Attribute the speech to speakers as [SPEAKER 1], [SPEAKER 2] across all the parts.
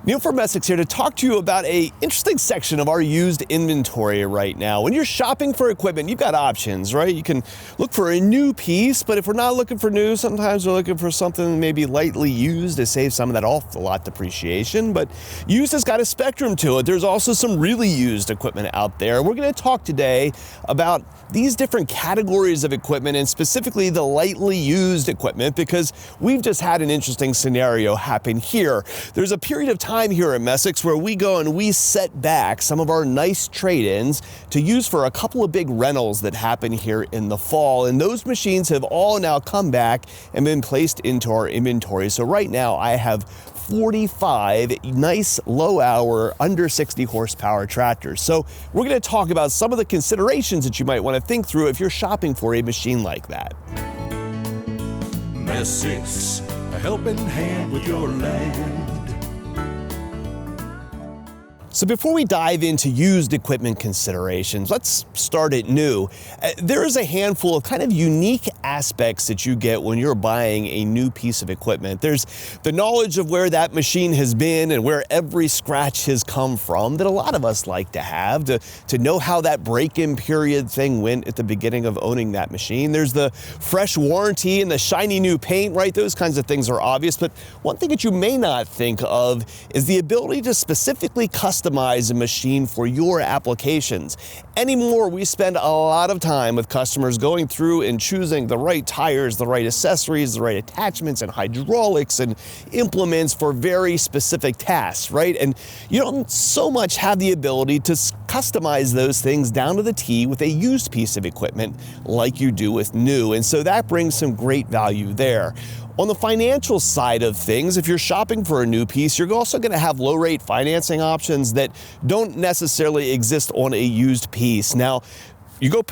[SPEAKER 1] Neil from Essex here to talk to you about an interesting section of our used inventory right now. When you're shopping for equipment, you've got options, right? You can look for a new piece, but if we're not looking for new, sometimes we're looking for something maybe lightly used to save some of that awful lot depreciation. But used has got a spectrum to it. There's also some really used equipment out there. We're going to talk today about these different categories of equipment and specifically the lightly used equipment, because we've just had an interesting scenario happen here. There's a period of time here at Essex where we go and we set back some of our nice trade-ins to use for a couple of big rentals that happen here in the fall, and those machines have all now come back and been placed into our inventory. So right now I have 45 nice low hour under 60 horsepower tractors. So we're going to talk about some of the considerations that you might want to think through if you're shopping for a machine like that.
[SPEAKER 2] Essex, a helping hand with your land.
[SPEAKER 1] So before we dive into used equipment considerations, let's start at new. There is a handful of kind of unique aspects that you get when you're buying a new piece of equipment. There's the knowledge of where that machine has been and where every scratch has come from that a lot of us like to have, to know how that break-in period thing went at the beginning of owning that machine. There's the fresh warranty and the shiny new paint, right? Those kinds of things are obvious, but one thing that you may not think of is the ability to specifically customize a machine for your applications. Anymore, we spend a lot of time with customers going through and choosing the right tires, the right accessories, the right attachments and hydraulics and implements for very specific tasks, right? And you don't so much have the ability to customize those things down to the T with a used piece of equipment like you do with new. And so that brings some great value there. On the financial side of things, if you're shopping for a new piece, you're also going to have low rate financing options that don't necessarily exist on a used piece. Now, you go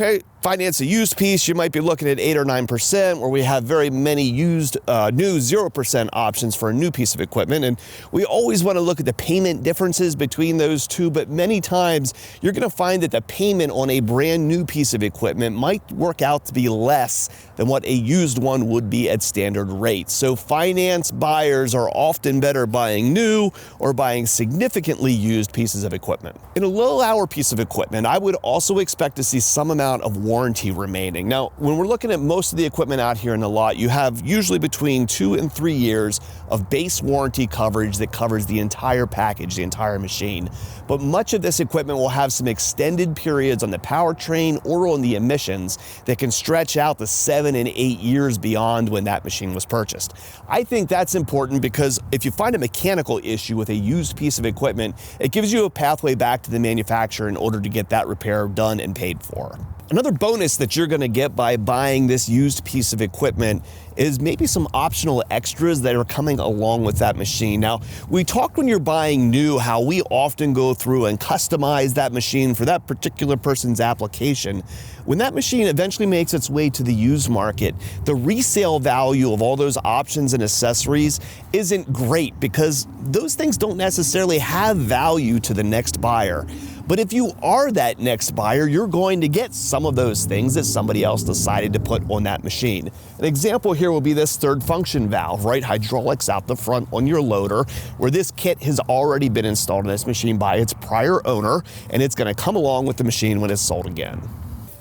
[SPEAKER 1] finance a used piece, you might be looking at 8 or 9%, where we have very many used new 0% options for a new piece of equipment. And we always want to look at the payment differences between those two, but many times you're going to find that the payment on a brand new piece of equipment might work out to be less than what a used one would be at standard rates. So finance buyers are often better buying new or buying significantly used pieces of equipment. In a low hour piece of equipment, I would also expect to see some amount of warranty remaining. Now, when we're looking at most of the equipment out here in the lot, you have usually between 2 and 3 years of base warranty coverage that covers the entire package, the entire machine. But much of this equipment will have some extended periods on the powertrain or on the emissions that can stretch out to 7 and 8 years beyond when that machine was purchased. I think that's important because if you find a mechanical issue with a used piece of equipment, it gives you a pathway back to the manufacturer in order to get that repair done and paid for. Another bonus that you're going to get by buying this used piece of equipment is maybe some optional extras that are coming along with that machine. Now, we talked when you're buying new how we often go through and customize that machine for that particular person's application. When that machine eventually makes its way to the used market, the resale value of all those options and accessories isn't great because those things don't necessarily have value to the next buyer. But if you are that next buyer, you're going to get some of those things that somebody else decided to put on that machine. An example here will be this third function valve, right? Hydraulics out the front on your loader, where this kit has already been installed in this machine by its prior owner, and it's going to come along with the machine when it's sold again.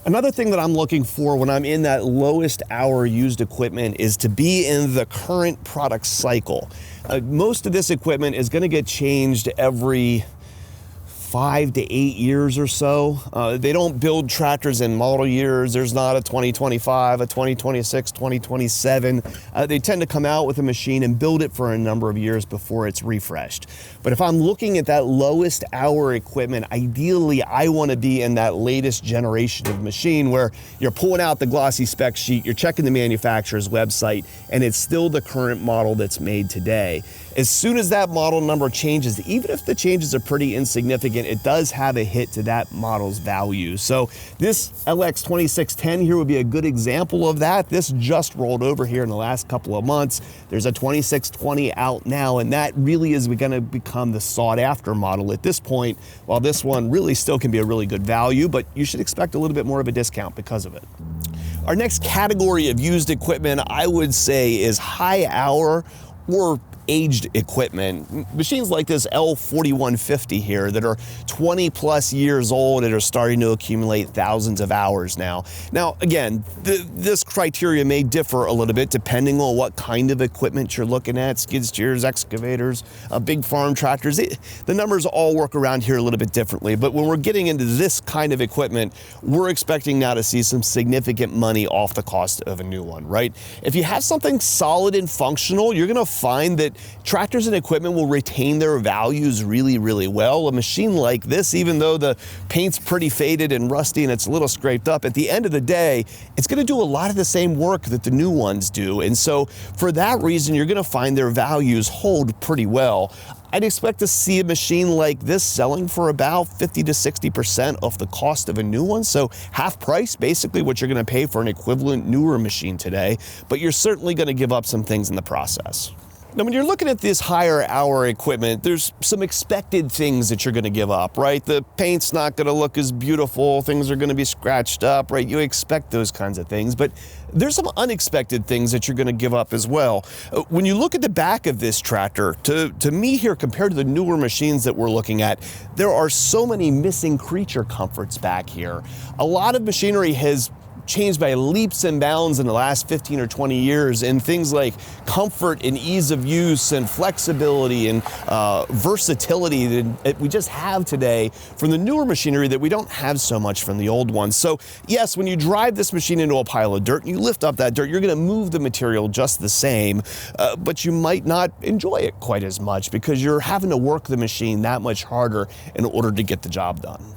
[SPEAKER 1] Another thing that I'm looking for when I'm in that lowest hour used equipment is to be in the current product cycle. Most of this equipment is going to get changed every 5 to 8 years or so. They don't build tractors in model years. There's not a 2025, a 2026, 2027. They tend to come out with a machine and build it for a number of years before it's refreshed. But if I'm looking at that lowest hour equipment, ideally I want to be in that latest generation of machine where you're pulling out the glossy spec sheet, you're checking the manufacturer's website, and it's still the current model that's made today. As soon as that model number changes, even if the changes are pretty insignificant, it does have a hit to that model's value. So this LX2610 here would be a good example of that. This just rolled over here in the last couple of months. There's a 2620 out now, and that really is going to become the sought after model at this point, while this one really still can be a really good value, but you should expect a little bit more of a discount because of it. Our next category of used equipment, I would say, is high hour or aged equipment. Machines like this L4150 here that are 20 plus years old and are starting to accumulate thousands of hours now. Now, again, this criteria may differ a little bit depending on what kind of equipment you're looking at. Skid steers, excavators, big farm tractors. The numbers all work around here a little bit differently, but when we're getting into this kind of equipment, we're expecting now to see some significant money off the cost of a new one, right? If you have something solid and functional, you're gonna find that tractors and equipment will retain their values really, really well. A machine like this, even though the paint's pretty faded and rusty and it's a little scraped up, at the end of the day, it's gonna do a lot of the same work that the new ones do. And so for that reason, you're gonna find their values hold pretty well. I'd expect to see a machine like this selling for about 50 to 60% of the cost of a new one. So half price, basically what you're gonna pay for an equivalent newer machine today, but you're certainly gonna give up some things in the process. Now, when you're looking at this higher hour equipment, there's some expected things that you're gonna give up, right? The paint's not gonna look as beautiful, things are gonna be scratched up, right? You expect those kinds of things, but there's some unexpected things that you're gonna give up as well. When you look at the back of this tractor, to me here, compared to the newer machines that we're looking at, there are so many missing creature comforts back here. A lot of machinery has changed by leaps and bounds in the last 15 or 20 years in things like comfort and ease of use and flexibility and versatility that we just have today from the newer machinery that we don't have so much from the old ones. So yes, when you drive this machine into a pile of dirt and you lift up that dirt, you're gonna move the material just the same, but you might not enjoy it quite as much because you're having to work the machine that much harder in order to get the job done.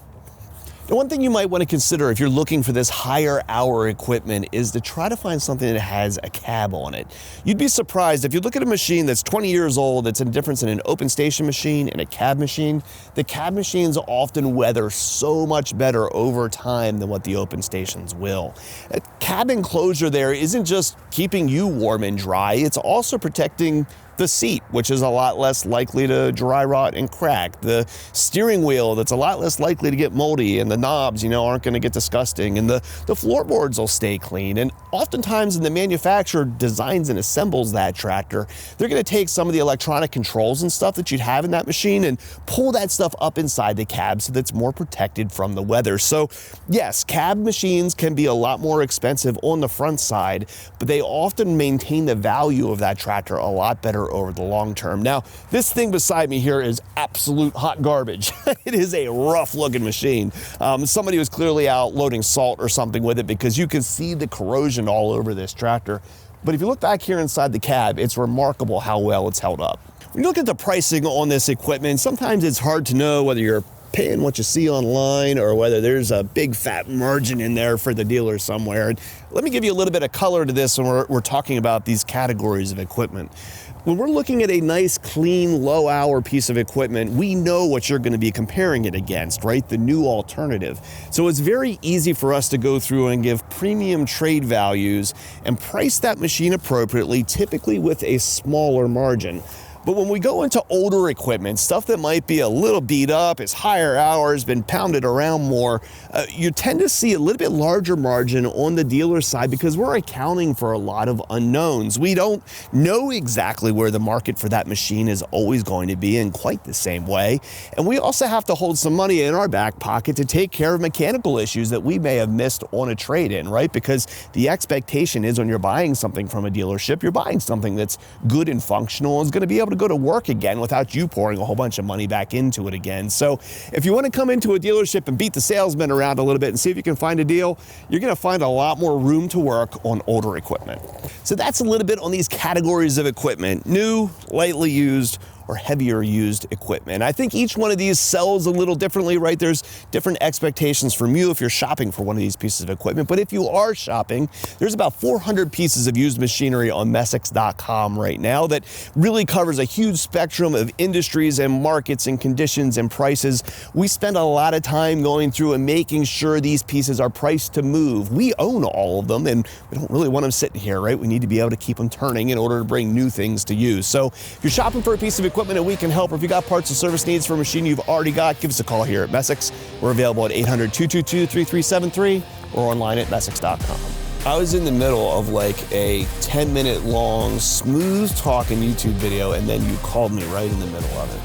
[SPEAKER 1] Now, one thing you might want to consider if you're looking for this higher hour equipment is to try to find something that has a cab on it. You'd be surprised if you look at a machine that's 20 years old, that's a difference in an open station machine and a cab machine. The cab machines often weather so much better over time than what the open stations will. A cab enclosure there isn't just keeping you warm and dry, it's also protecting the seat, which is a lot less likely to dry rot and crack. The steering wheel, that's a lot less likely to get moldy, and the knobs, aren't going to get disgusting, and the floorboards will stay clean. And oftentimes, when the manufacturer designs and assembles that tractor, they're going to take some of the electronic controls and stuff that you'd have in that machine and pull that stuff up inside the cab so that's more protected from the weather. So yes, cab machines can be a lot more expensive on the front side, but they often maintain the value of that tractor a lot better over the long term. Now, this thing beside me here is absolute hot garbage. It is a rough looking machine. Somebody was clearly out loading salt or something with it because you can see the corrosion all over this tractor. But if you look back here inside the cab, it's remarkable how well it's held up. When you look at the pricing on this equipment, sometimes it's hard to know whether you're paying what you see online or whether there's a big fat margin in there for the dealer somewhere. And let me give you a little bit of color to this when we're talking about these categories of equipment. When we're looking at a nice, clean, low-hour piece of equipment, we know what you're going to be comparing it against, right? The new alternative. So it's very easy for us to go through and give premium trade values and price that machine appropriately, typically with a smaller margin. But when we go into older equipment, stuff that might be a little beat up, is higher hours, been pounded around more, you tend to see a little bit larger margin on the dealer side because we're accounting for a lot of unknowns. We don't know exactly where the market for that machine is always going to be in quite the same way. And we also have to hold some money in our back pocket to take care of mechanical issues that we may have missed on a trade-in, right? Because the expectation is when you're buying something from a dealership, you're buying something that's good and functional and is going to be able to go to work again without you pouring a whole bunch of money back into it again. So if you want to come into a dealership and beat the salesman around a little bit and see if you can find a deal, you're going to find a lot more room to work on older equipment. So that's a little bit on these categories of equipment: new, lightly used, or heavier used equipment. I think each one of these sells a little differently, right? There's different expectations from you if you're shopping for one of these pieces of equipment. But if you are shopping, there's about 400 pieces of used machinery on Messix.com right now that really covers a huge spectrum of industries and markets and conditions and prices. We spend a lot of time going through and making sure these pieces are priced to move. We own all of them and we don't really want them sitting here, right? We need to be able to keep them turning in order to bring new things to use. So if you're shopping for a piece of equipment and we can help, or if you got parts or service needs for a machine you've already got, give us a call here at Messix. We're available at 800-222-3373 or online at Messix.com. I was in the middle of like a 10-minute long, smooth talking YouTube video, and then you called me right in the middle of it.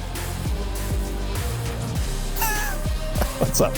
[SPEAKER 1] What's up?